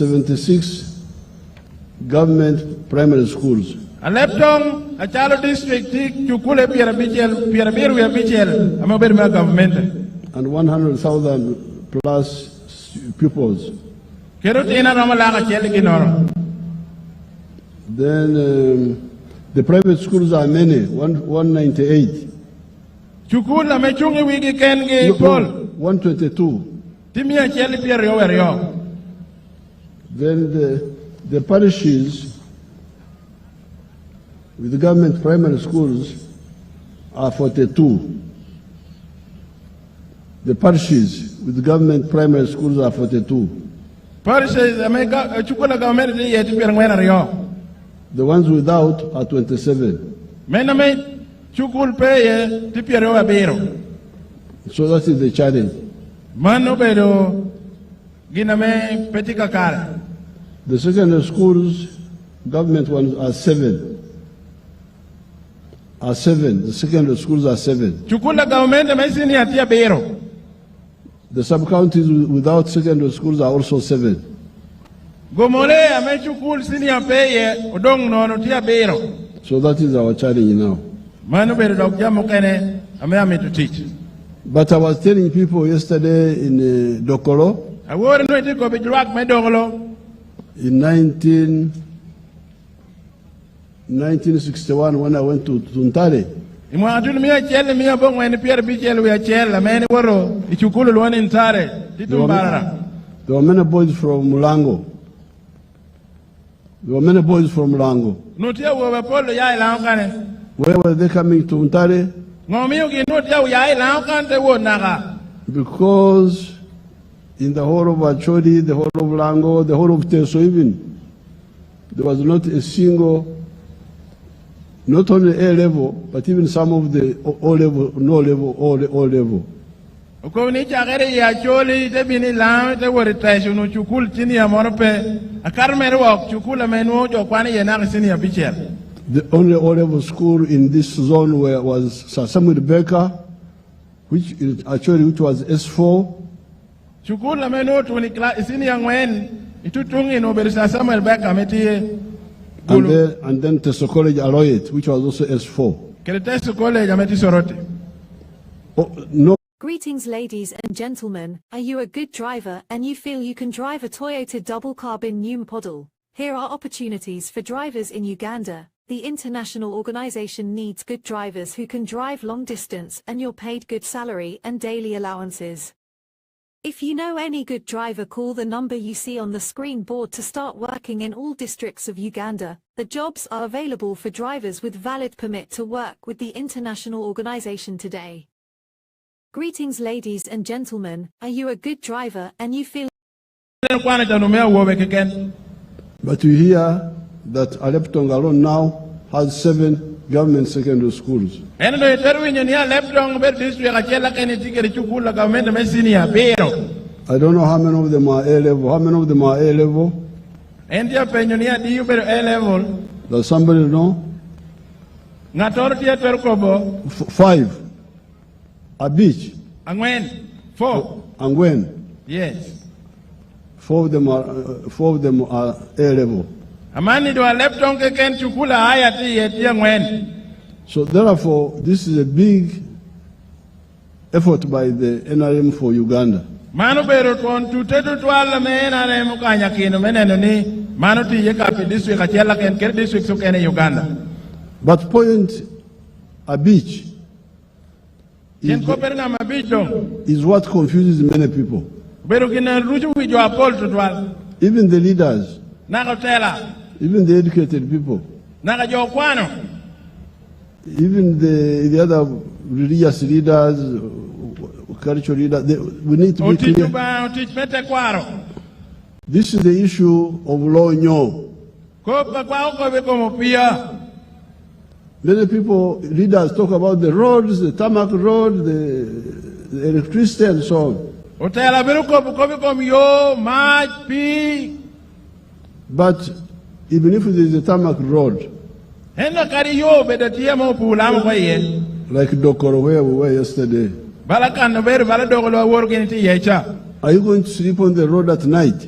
76 government primary schools. Alebtong, a child district, Chukule Pierabiru Bichel, I'm a better government. And 100,000 plus pupils. Kerutina Ramalaga Cheliginor. Then the private schools are many, 198. Chukula Mechungi Wiki Kenge Paul. 122. Timia Cheli Pierio. Then the parishes with the government primary schools are 42. The parishes with the government primary schools are 42. Parishes, Chukula government, the ones without are 27. Mename Chukul pay Tipiero Abero. So that is the challenge. Mano Bedo Giname Peticakara. The secondary schools, government ones are 7. The secondary schools are 7. Chukula government Messini Atia Bero. The sub-counties without secondary schools are also 7. Gomole Amechukul Senior Pay Odong no Tia Bero. So that is our challenge now. Manu Bedo Jamokene, I'm to teach. But I was telling people yesterday in Dokolo, I wouldn't know it could be drug medogolo. In 1961, when I went to Tuntare, there were many boys from Mulango. Where were they coming to Tuntare? Because in the whole of Acholi, the whole of Lango, the whole of Teso even, there was not a single, not only A level, but even some of the O level, no level, O level. The only O level school in this zone was Sir Samuel Baker, which was S4. Chukula meno to senior when itutungi no berisa Samuel Baker metie. And then Teso College Aloyet, which was also S4. Teso College ameti sorote. Oh, no. Greetings ladies and gentlemen, are you a good driver and you feel you can drive a Toyota double carbon new model? Here are opportunities for drivers in Uganda. The international organization needs good drivers who can drive long distance and you're paid good salary and daily allowances. If you know any good driver, call the number you see on the screen board to start working in all districts of Uganda. The jobs are available for drivers with valid permit to work with the international organization today. Greetings ladies and gentlemen, are you a good driver and you feel... But you hear that Alebtong alone now has 7 government secondary schools. I don't know how many of them are A level. How many of them are A level? Does somebody know? 5. A beach. Angwen. 4. Angwen. Yes. 4 of them are A level. So therefore, this is a big effort by the NRM for Uganda. But Point a beach is what confuses many people. Even the leaders. Even the educated people. Even the other religious leaders, cultural leaders, we need to be clear. This is the issue of law nyo. Many people, leaders talk about the roads, the tarmac road, the electricity and so on. But even if there is a tarmac road, like Dokoro where we were yesterday, Are you going to sleep on the road at night?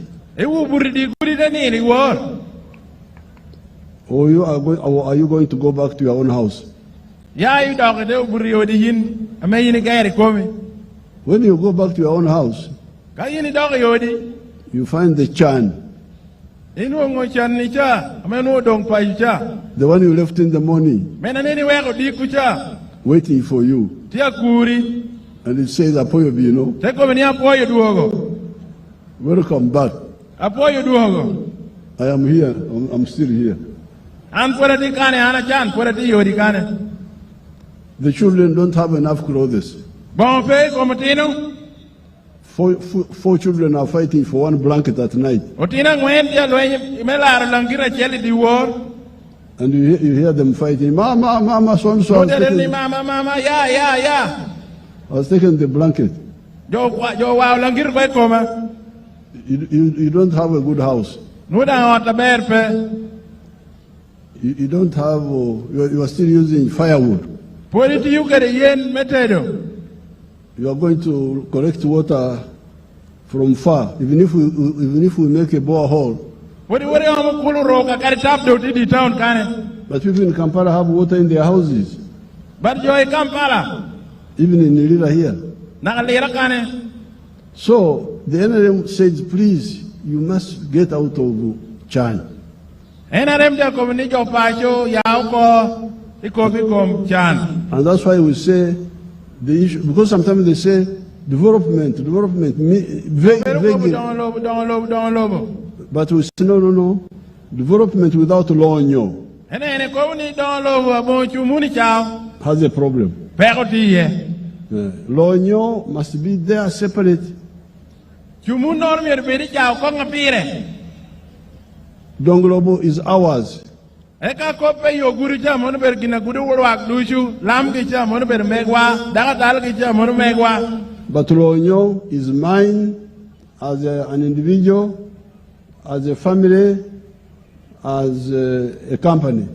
Or are you going to go back to your own house? When you go back to your own house, you find the Chan, the one you left in the morning, waiting for you. And it says, Apoyobi, you know. Welcome back. I am here. I'm still here. The children don't have enough clothes. Four children are fighting for one blanket at night. And you hear them fighting. Mama, mama, so-and-so. I was taking the blanket. You don't have a good house. You don't have, you are still using firewood. You are going to collect water from far. Even if we make a borehole. But people in Kampala have water in their houses. Even in Nilila here. So the NRM says, please, you must get out of Chan. And that's why we say the issue, because sometimes they say development, but we say no, development without law has a problem. Law must be there separate. Donglobo is ours. But Lonyo is mine as an individual, as a family, as a company.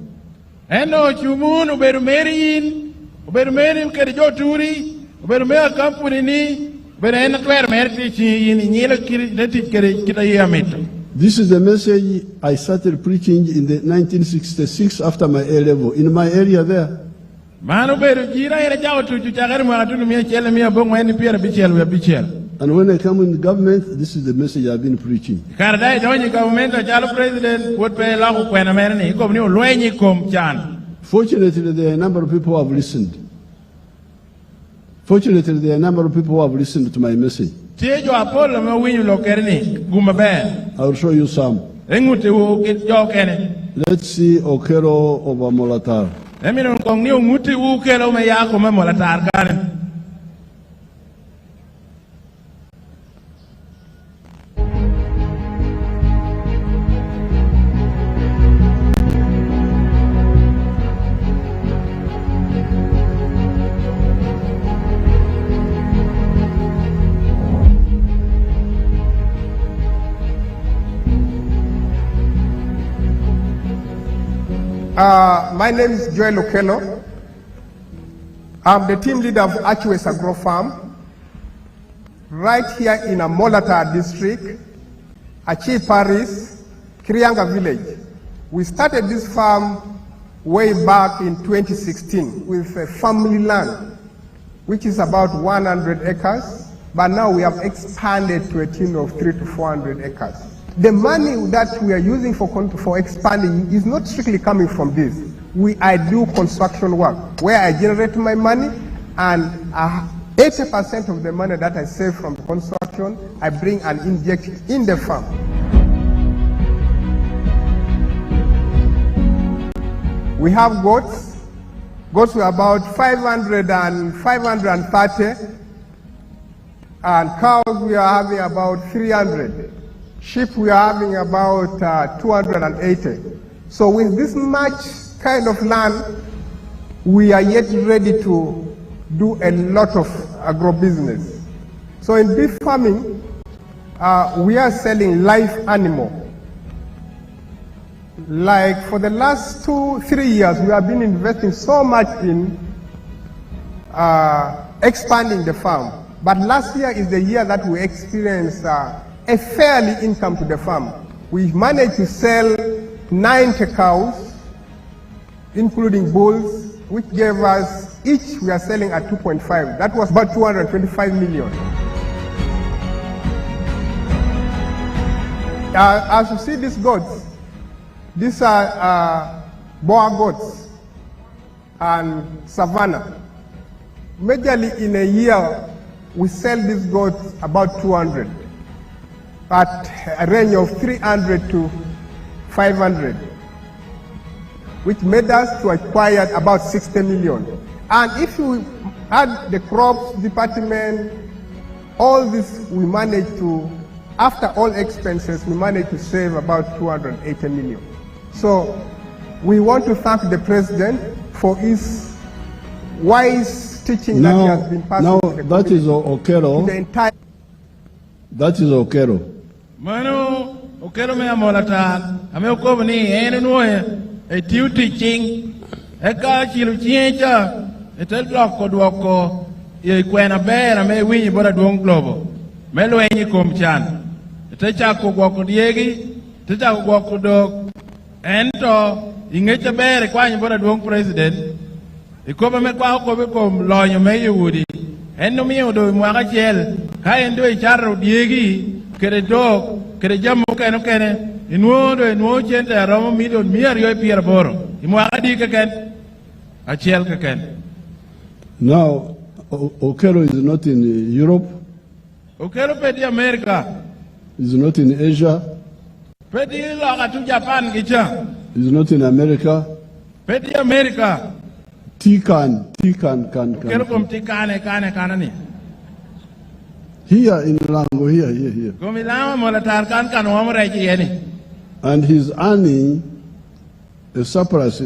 This is the message I started preaching in the 1966 after my A level in my area there. And when I come in government, this is the message I've been preaching. Fortunately, there are a number of people who have listened. Fortunately, there are a number of people who have listened to my message. I will show you some. Let's see Okero over Molatar. My name is Joel Okello. I'm the team leader of Achwes Agro Farm, right here in a Molatar district, Achi Paris, Krianga village. We started this farm way back in 2016 with a family land, which is about 100 acres, but now we have expanded to a team of 300 to 400 acres. The money that we are using for expanding is not strictly coming from this. I do construction work where I generate my money, and 80% of the money that I save from construction, I bring and inject in the farm. We have goats. Goats were about 500 and 530, and cows we are having about 300. Sheep we are having about 280. So with this much kind of land, we are yet ready to do a lot of agro-business. So in beef farming, we are selling live animal. Like for the last 2-3 years, we have been investing so much in expanding the farm. But last year is the year that we experienced a fairly income to the farm. We managed to sell 90 cows, including bulls, which gave us, each we are selling at 2.5. That was about 225 million. As you see these goats, these are Boer goats and Savannah. Majorly in a year, we sell these goats about 200, at a range of 300 to 500, which made us to acquire about 60 million. And if we add the crops department, all this we managed to, after all expenses, we managed to save about 280 million. So we want to thank the president for his wise teaching that he has been passing to the that is Okero. to the entire. That is Okero. Manu Okero me amolata ame okobo ni ene noe e tiu teaching e ka chilu chiencha e tel bloko duoko e kwena bera me winyi bora duong globo me lwenyi kom chan e te chako gwoko diegi te chako gwoko dok ento ingecha bere kwanyi bora duong president e kobo me kwa okobe kom lonyo me yudi eno mi udo mwaka chiel ka endo e charro diegi kere dok kere jamu keno kene inuo chente romo million miario e pier boro imwaka di ken achiel ken. Now, Okero is not in Europe. Okero pedi America. Is not in Asia. Pedi loka tu Japan gicha. Is not in America. Pedi America. Tikan. Okero kom tikane kana ni. Here in Lango, here. Komilama molatar kan omrechi yeni. And he's earning a surplus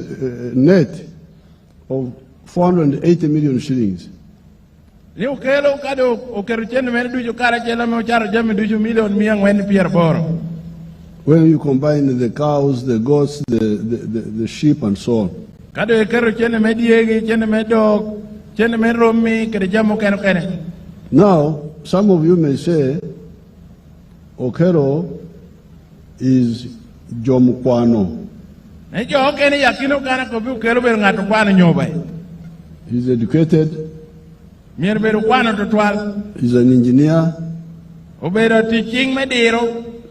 net of 480 million shillings. Ni Okero kado Okero chende mene dujo kara chela me ocharo jami dujo million miang wen pier boro. When you combine the cows, the goats, the sheep and so on. Kado Okero chende me diegi, chende me dog, chende me romi, kere jamu kene. Now, some of you may say, Okero is Jomukwano. He's educated. He's an engineer.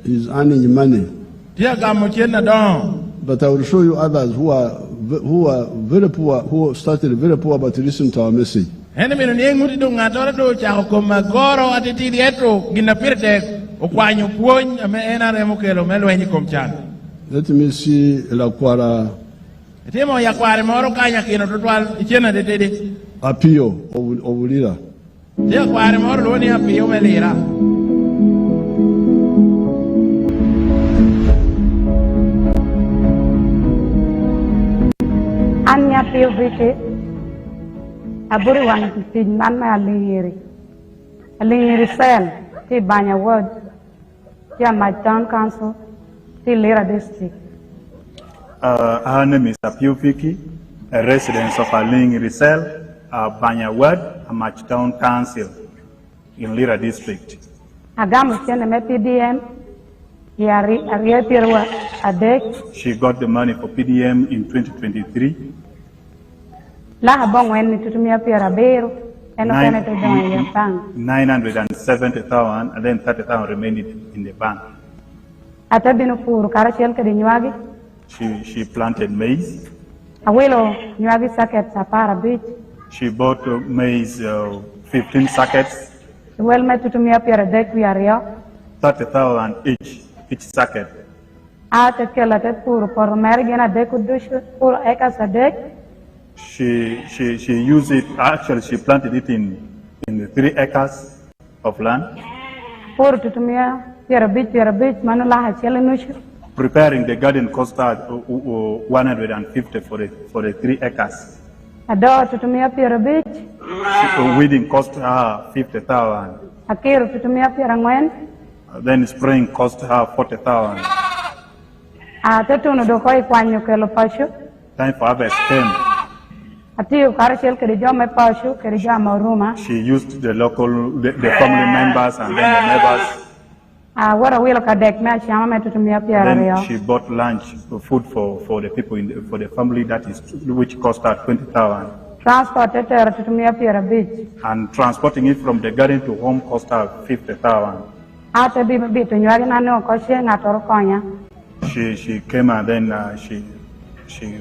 He's earning money. But I will show you others who are very poor, who started very poor, but listen to our message. Let me see Lakwara Apio of Lira. Anya Pio Vicky. Aburi wan ti man ma alingiri sel ti Banya ward ti my town council ti Lira district. Her name is Apio Vicky, a resident of Alingiri Cell, Banya ward, Amach Town Council in Lira district. Agamu tiene me PDM yari ariepirwa adek. She got the money for PDM in 2023. La bong when tutumia pira beru and 970,000 and then 30,000 remained in the bank. Atabino furu karachel ke nyuagi. She planted maize. Awelo nyuagi sacket sapara beach. She bought maize 15 sackets. Well met tutumia pira dek we are 30,000 each sacket. Atakela te furu por mergena dekudushu furu eka sadek. She used it, actually she planted it in the 3 acres of land. Preparing the garden cost her 150 for the 3 acres. Weeding cost her 50,000. Then spraying cost her 40,000. Time for harvest came. She used the family members and then the neighbors. What a wheel of deck match, Yama to me up here. Then she bought lunch, food for the people for the family, which cost her 20,000. Transported to me up here a beach. And transporting it from the garden to home cost her 50,000. After being a bit, and you are no question at Oroconia. She came and then she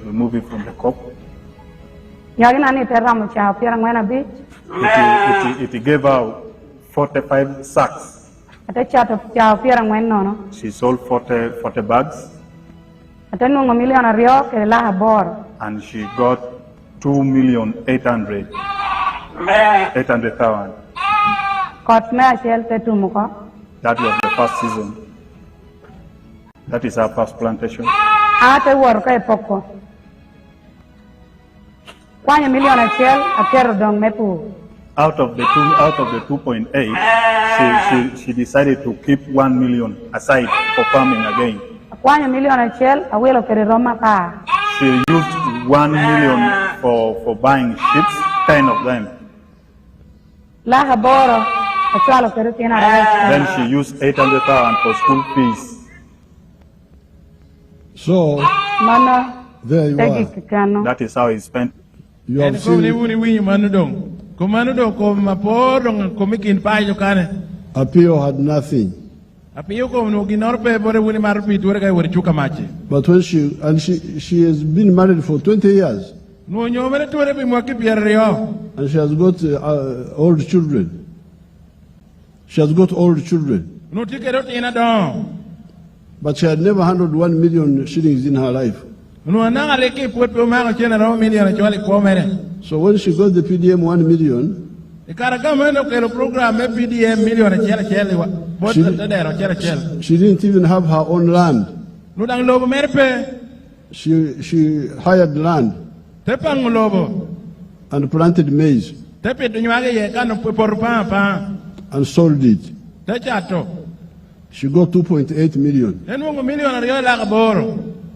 removed it from the cup. Yagina need a ramucha up here and when a beach. It gave out 45 sacks. At a chat of Chao and when no. She sold 40 bags. At a no million a rio, a la bor. And she got 2,800,000. Caught me a shelter to Muka. That was the first season. That is our first plantation. At a work a poco. 1 million a shell, a pair of dong mepu. Out of the 2.8, she decided to keep 1 million aside for farming again. 1 million a shell, a wheel of a Roma car. She used 1 million for buying ships, 10 of them. La Haboro, a child of Perutina. Then she used 800,000 for school fees. So, Mana, there you are. That is how he spent. You have seen Apio had nothing. But when she has been married for 20 years. And she has got old children. She has got old children. But she had never handled 1 million shillings in her life. So when she got the PDM 1 million, she didn't even have her own land. She hired land and planted maize and sold it. She got 2.8 million.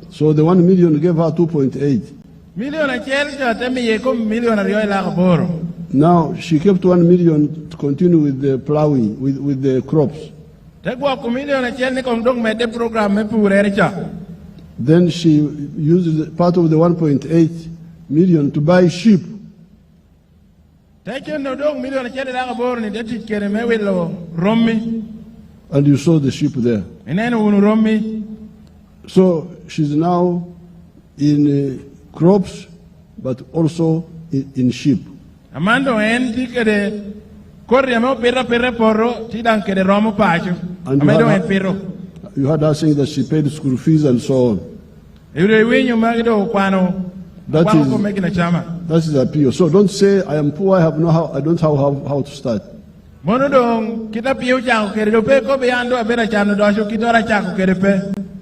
So the 1 million gave her 2.8. Now she kept 1 million to continue with the plowing, with the crops. Then she used part of the 1.8 million to buy sheep. And you saw the sheep there. So she's now in crops, but also in sheep. And you heard her saying that she paid school fees and so on. That is appeal. So don't say I am poor, I don't have how to start.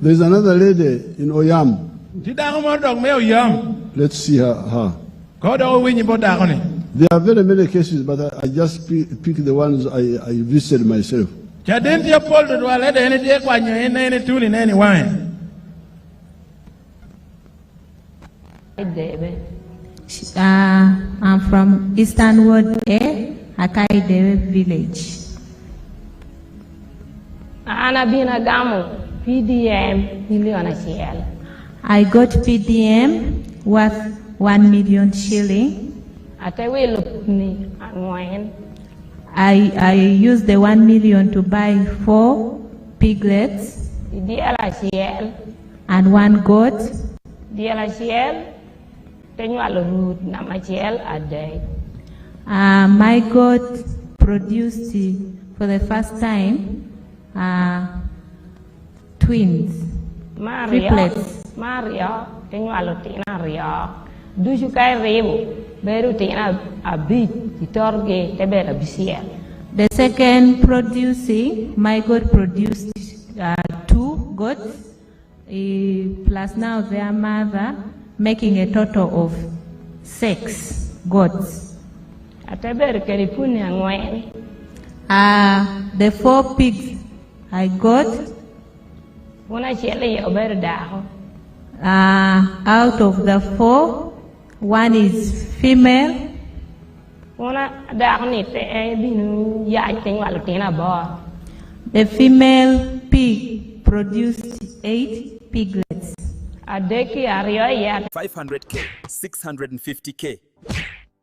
There's another lady in Oyam. Let's see her. There are very many cases, but I just pick the ones I visited myself. I'm from Eastern Ward A, Akaide village. I got PDM worth 1 million shilling. I used the 1 million to buy 4 piglets and 1 goat. My goat produced for the first time twins, triplets. The second producing, my goat produced 2 goats, plus now their mother, making a total of 6 goats. The 4 pigs I got, out of the 4, 1 is female. The female pig produced 8 piglets. 500K, 650K.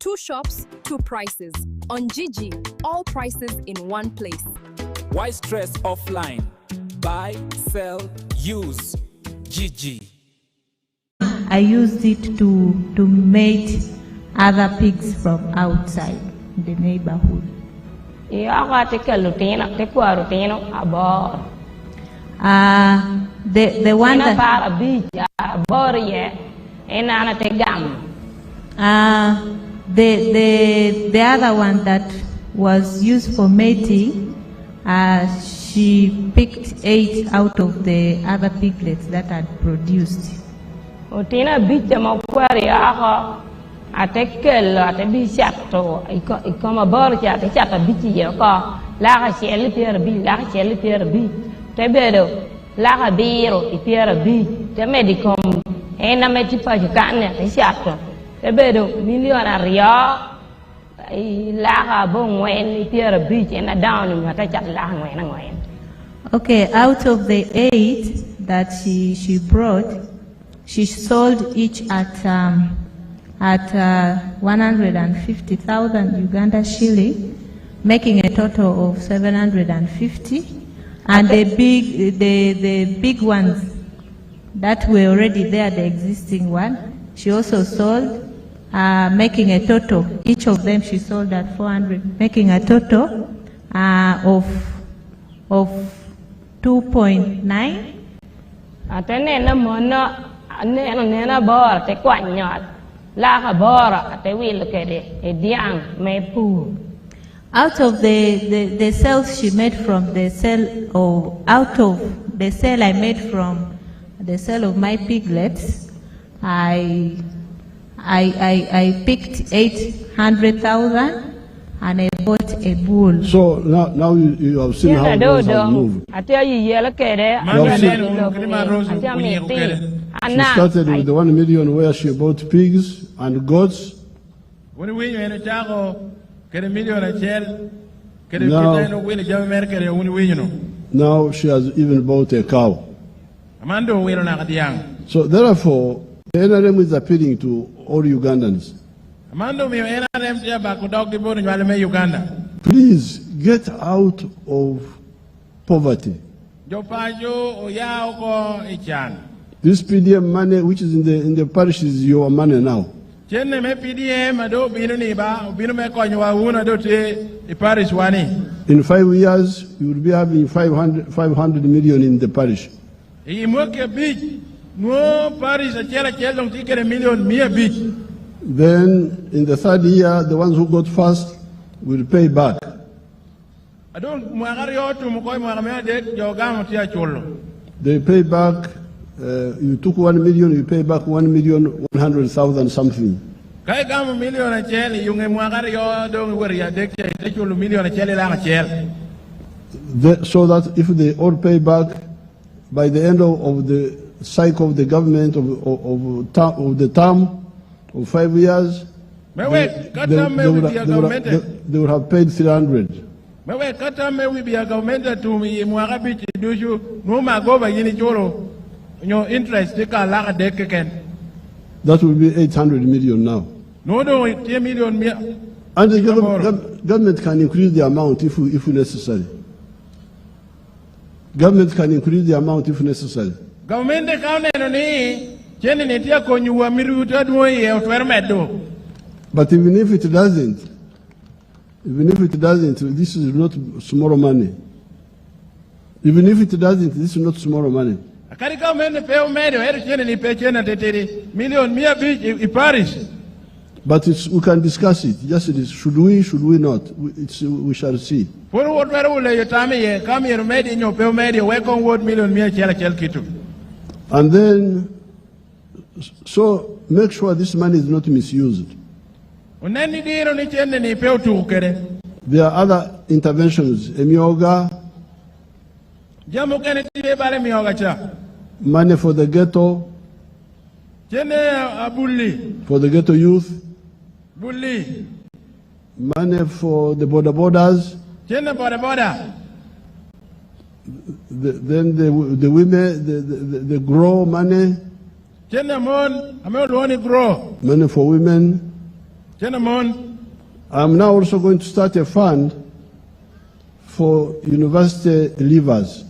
2 shops, 2 prices. On Gigi, all prices in one place. Why stress offline? Buy, sell, use. Gigi. I used it to mate other pigs from outside the neighborhood. The one that the other one that was used for mating, she picked 8 out of the other piglets that had produced. Okay, out of the 8 that she brought, she sold each at 150,000 Uganda shilling, making a total of 750. And the big ones that were already there, the existing one, she also sold, making a total. Each of them she sold at 400, making a total of 2.9. Out of the sales she made from the sale, or out of the sale I made from the sale of my piglets, I picked 800,000 and I bought a bull. So now you have seen how those have moved. She started with the 1 million where she bought pigs and goats. Now she has even bought a cow. So therefore, the NRM is appealing to all Ugandans. Please get out of poverty. This PDM money which is in the parish is your money now. In 5 years, you will be having 500 million in the parish. Then, in the 3rd year, the ones who got first will pay back. They pay back. You took 1 million, you pay back 1,100,000 something. So that if they all pay back, by the end of the cycle of the government of the term of 5 years, they would have paid 300. That will be 800 million now. And the government can increase the amount if necessary. Government can increase the amount if necessary. But even if it doesn't, this is not small money. Even if it doesn't, this is not small money. But we can discuss it. Just it is, should we not? We shall see. And then, so make sure this money is not misused. There are other interventions. Emioga, money for the ghetto, for the ghetto youth, money for the borders, then the women, they grow money. Money for women. I'm now also going to start a fund for university leavers.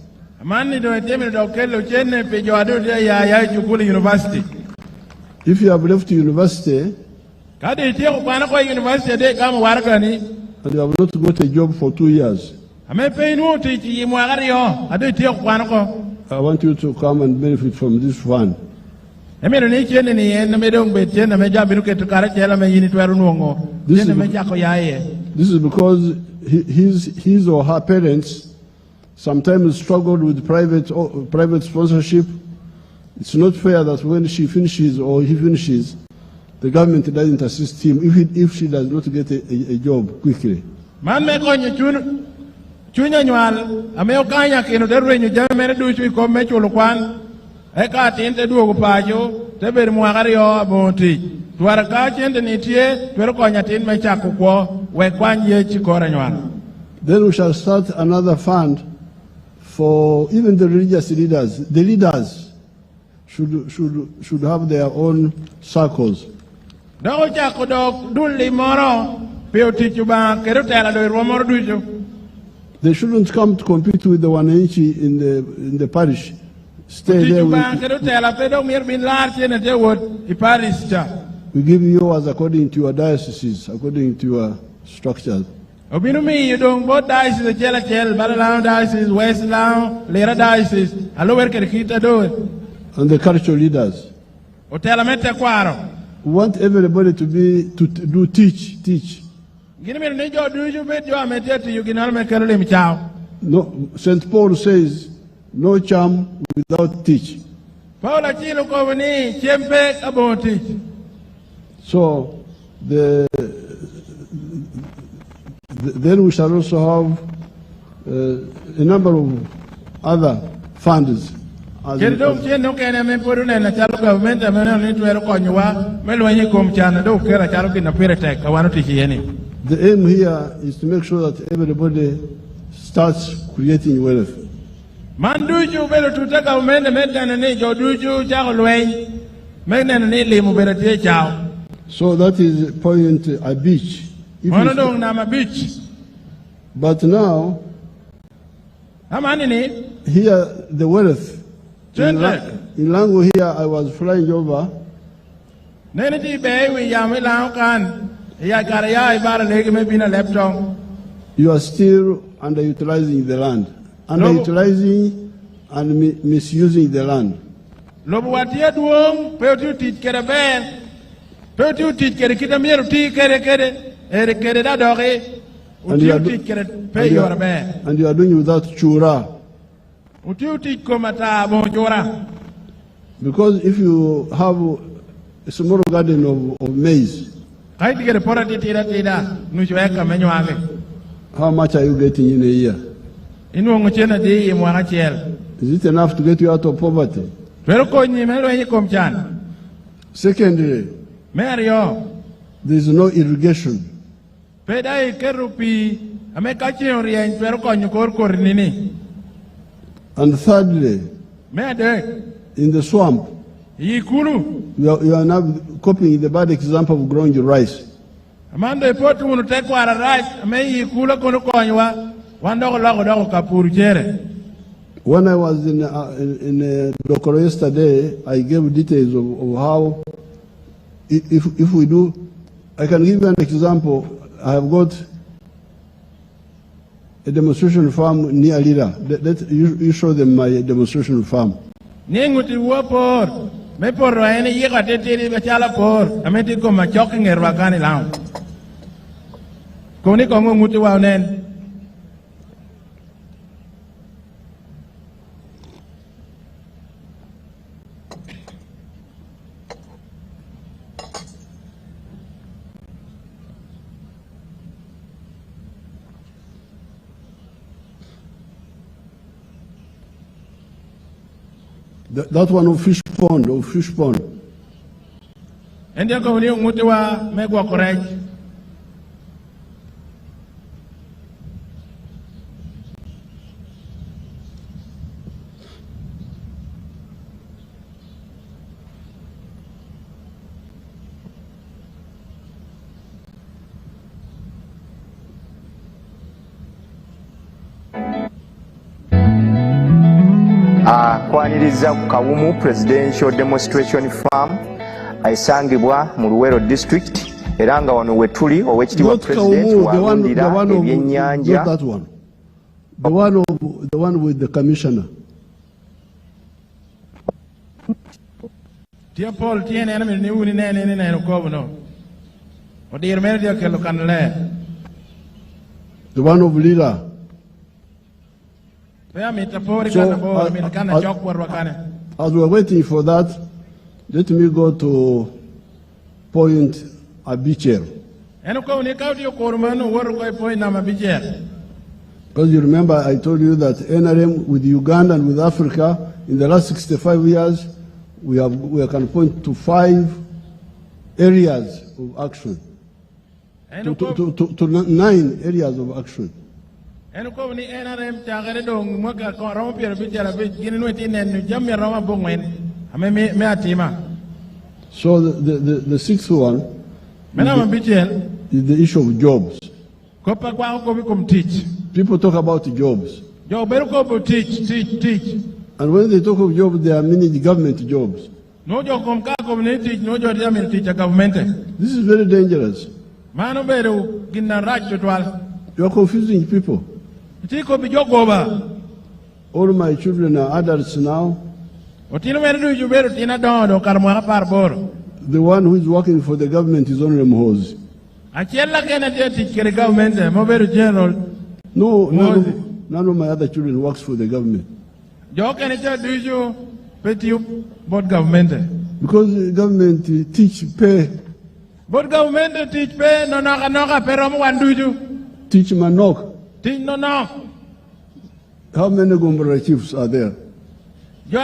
If you have left university and you have not got a job for 2 years, I want you to come and benefit from this fund. This is because his or her parents sometimes struggled with private sponsorship. It's not fair that when she finishes or he finishes, the government doesn't assist him if she does not get a job quickly. Then we shall start another fund for even the religious leaders. The leaders should have their own circles. They shouldn't come to compete with the wananchi in the parish. Stay there. We give you yours according to your dioceses, according to your structures. And the cultural leaders. We want everybody to teach. No, St. Paul says, no charm without teach. So then we shall also have a number of other funds. The aim here is to make sure that everybody starts creating wealth. So that is point a beach. But now, here the wealth. In Lango here, I was flying over. You are still underutilizing the land. Underutilizing and misusing the land. And you are doing without chura. Because if you have a small garden of maize, how much are you getting in a year? Is it enough to get you out of poverty? Secondly, there is no irrigation. And thirdly, in the swamp, you are now copying the bad example of growing your rice. When I was in Dokoro yesterday, I gave details of how, if we do, I can give you an example. I have got a demonstration farm near Lira. You show them my demonstration farm. That one of fish pond, And they're going to make work correct. akwaniriza ku Kawumu Presidential Demonstration Farm ayisangibwa mu Luwero District era nga wano wetuli owekitiibwa President wawundira ebyennyanja. The one with the commissioner. Dear Paul, tiene enemy ni uni ne ko no. O dir mer dia ke lo kan le. The one of Lila. As we are waiting for that, let me go to point Abicher. Because you remember I told you that NRM with Uganda and with Africa in the last 65 years, we can point to 5 areas of action, to 9 areas of action. So the 6th one is the issue of jobs. People talk about jobs. And when they talk of jobs, they are meaning government jobs. This is very dangerous. You are confusing people. All my children are adults now. The one who is working for the government is only Mhoz. No, none of my other children works for the government. Because the government teach pay. But government teach pay no teach manok. Teach no. How many Gombora chiefs are there? The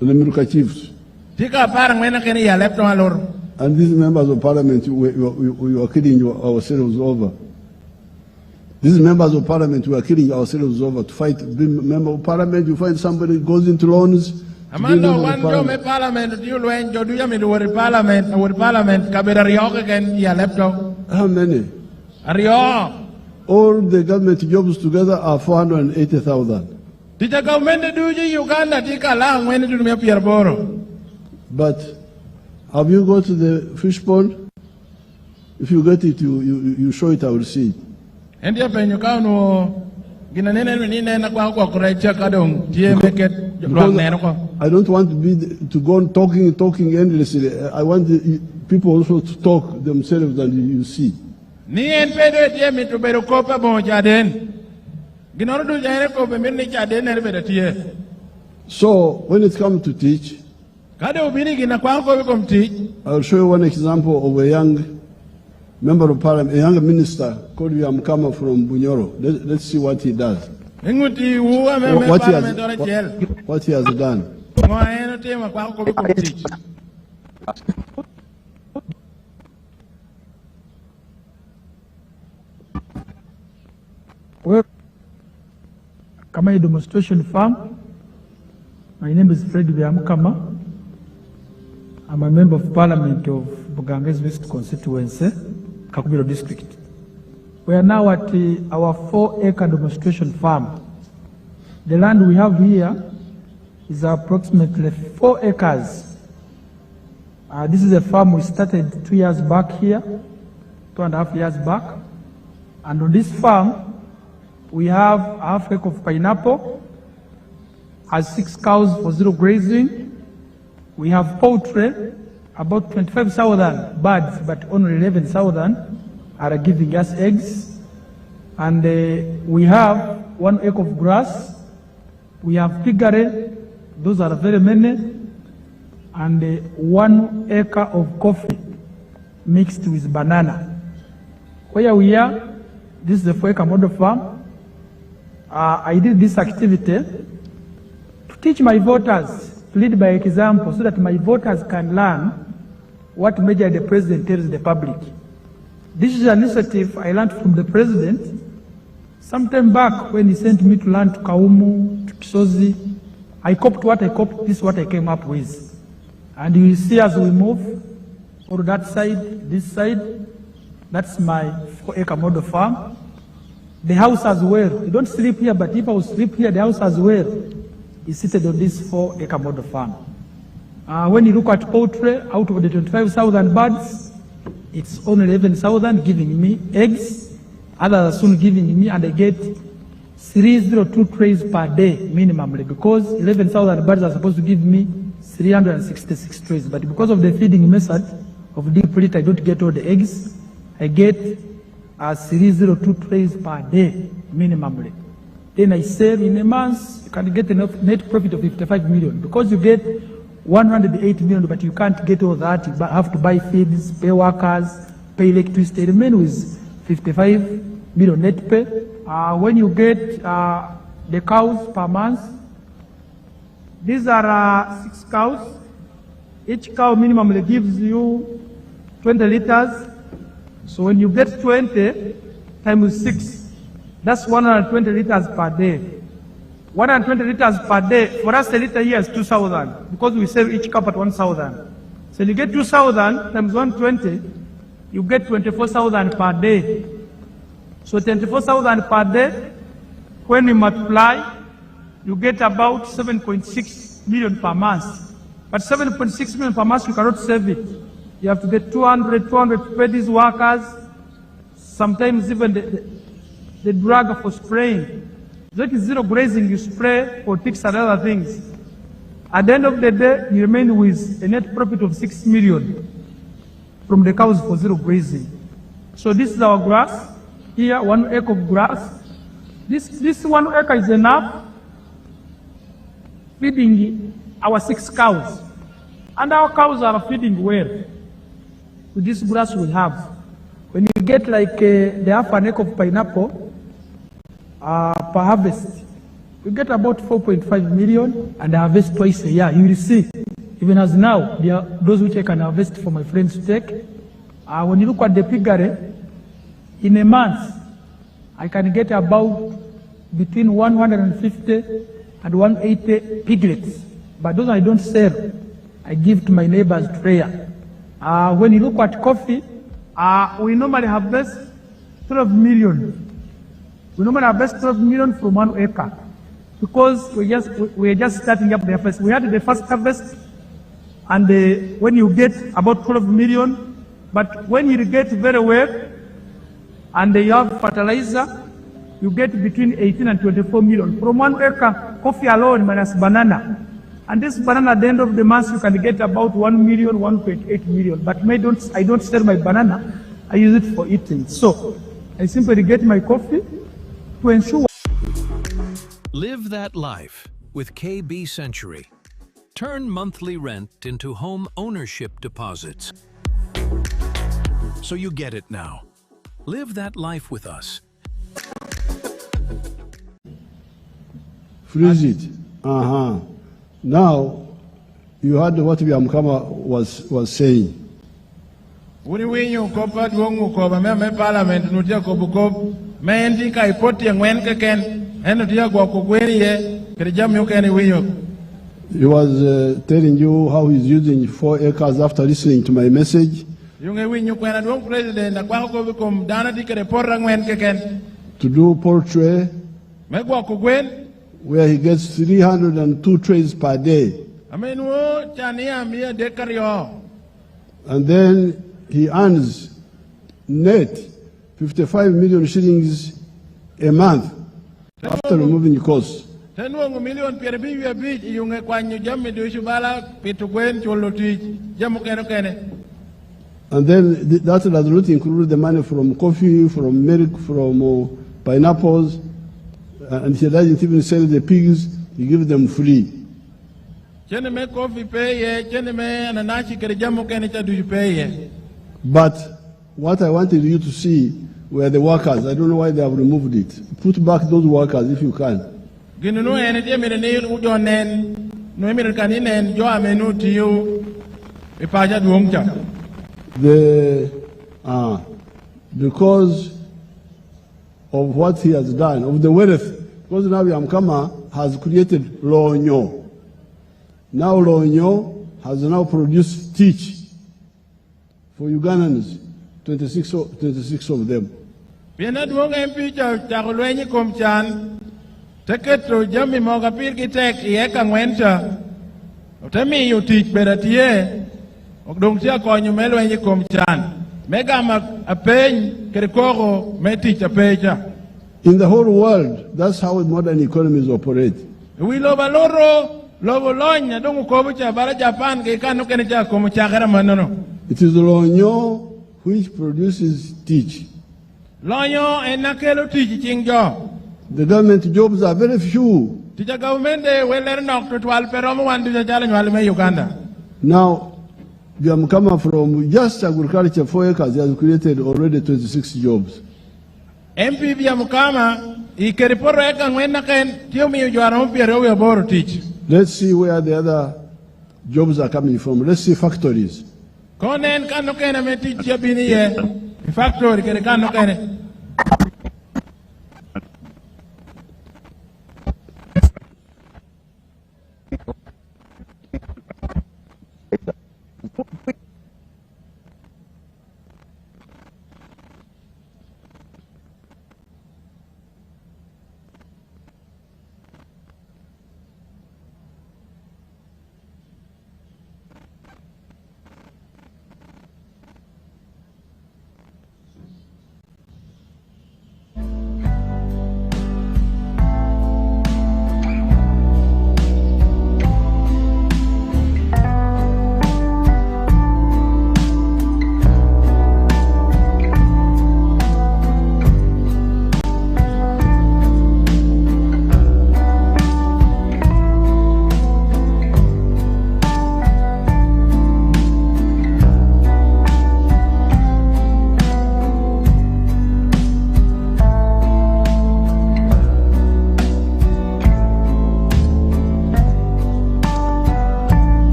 Miruka chiefs. And these members of parliament, we are killing ourselves over. These members of parliament, we are killing ourselves over to fight. Being member of parliament, you find somebody goes into loans. How many? All the government jobs together are 480,000. But have you got to the fish pond? If you get it, you show it, I will see it. Because I don't want to go on talking endlessly. I want people also to talk themselves and you see. So when it comes to teach, I'll show you one example of a young member of parliament, a young minister called Yamkama from Bunyoro. Let's see what he does. What he has done. Well, Kamai Demonstration Farm. My name is Fred Yamkama. I'm a member of Parliament of Buganges West Constituency, Kakubiro District. We are now at our 4-acre demonstration farm. The land we have here is approximately 4 acres. This is a farm we started 2 years back here, 2.5 years back. And on this farm, we have half acre of pineapple, has 6 cows for 0 grazing. We have poultry, about 25,000 birds, but only 11,000 are giving us eggs. And we have 1 acre of grass. We have piggery, those are very many. And 1 acre of coffee mixed with banana. Where we are, this is the 4-acre model farm. I did this activity to teach my voters, to lead by example, so that my voters can learn what measure the president tells the public. This is an initiative I learned from the president sometime back when he sent me to learn to Kaumu, to Kisozi. I copied what I copied, this is what I came up with. And you will see as we move, or that side, this side, that's my 4-acre model farm. The house as well. You don't sleep here, but if I will sleep here, the house as well. is seated on this 4-acre model farm. When you look at poultry, out of the 25,000 birds, it's only 11,000 giving me eggs. Others are soon giving me, and I get 302 trays per day minimally, because 11,000 birds are supposed to give me 366 trays. But because of the feeding method of deep fleet, I don't get all the eggs. I get 302 trays per day minimally. Then I sell in a month, you can get a net profit of 55 million, because you get 108 million, but you can't get all that. You have to buy feeds, pay workers, pay electricity. You remain with 55 million net pay. When you get the cows per month, these are 6 cows. Each cow minimally gives you 20 liters. So when you get 20 times 6, that's 120 liters per day. 120 liters per day, for us a liter here is 2,000, because we sell each cup at 1,000. So you get 2,000 times 120, you get 24,000 per day. So 24,000 per day, when you multiply, you get about 7.6 million per month. But 7.6 million per month, you cannot save it. You have to get 200 to pay these workers, sometimes even the drug for spraying. That is zero grazing, you spray for ticks and other things. At the end of the day, you remain with a net profit of 6 million from the cows for zero grazing. So this is our grass. Here, 1 acre of grass. This 1 acre is enough feeding our 6 cows. And our cows are feeding well with this grass we have. When you get like the half an acre of pineapple, per harvest, you get about 4.5 million, and I harvest twice a year. You will see, even as now, there are those which I can harvest for my friends to take. When you look at the piggery, in a month, I can get about between 150 and 180 piglets. But those I don't sell, I give to my neighbors to prayer. When you look at coffee, we normally harvest 12 million. We normally harvest 12 million from 1 acre, because we're just starting up the harvest. We had the first harvest, and when you get about 12 million, but when you irrigate very well, and you have fertilizer, you get between 18 and 24 million. From 1 acre, coffee alone minus banana. And this banana, at the end of the month, you can get about 1 million, 1.8 million. But I don't sell my banana, I use it for eating. So I simply get my coffee to ensure. Live that life with KB Century. Turn monthly rent into home ownership deposits. So you get it now. Live that life with us. Freeze it. Now, you heard what Biamkama was saying. Parliament nutia kobukob mendi kai poti ngwen keken enotia gwa kogweriye kerjam yokeni winyo. He was telling you how he's using 4 acres after listening to my message. President to do poultry, where he gets 302 trays per day. And then he earns net 55 million shillings a month after removing the costs. And then that does not include the money from coffee, from milk, from pineapples, and he doesn't even sell the pigs, he gives them free. But what I wanted you to see were the workers. I don't know why they have removed it. Put back those workers if you can. Because of what he has done, of the wealth, because now Yamkama has created Lonyo. Now Lonyo has now produced teach for Ugandans, 26 of them. teketo jami moga pir gitek ieka ngwencha, utemi yutich beratie, okdong tia konyo melwenye komchan, mega apeny kerikoro metich apecha. In the whole world, that's how modern economies operate. We loba loro, lobo lonya, dongu kobucha, bara Japan, kekano kenicha komuchakera manono. It is Lonyo which produces teach. Lonyo enakelo teach chingjo. The government jobs are very few. Teacher government weler nok to 12 peromo wan teacher challenge walime Uganda. Now, Biamkama from just agriculture 4 acres has created already 26 jobs. MP Biamkama ikeriporo eka ngwena ken tiyo mi ujwara mpiero we boro teach. Let's see where the other jobs are coming from. Let's see factories. Konen kano kene me teach ya bini ye. Factory kene kano kene.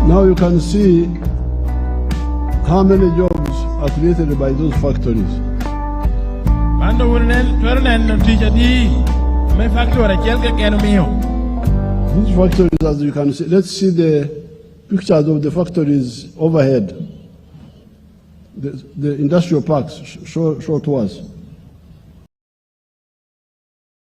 Now you can see how many jobs are created by those factories. These factories, as you can see, let's see the pictures of the factories overhead. The industrial parks, show to us.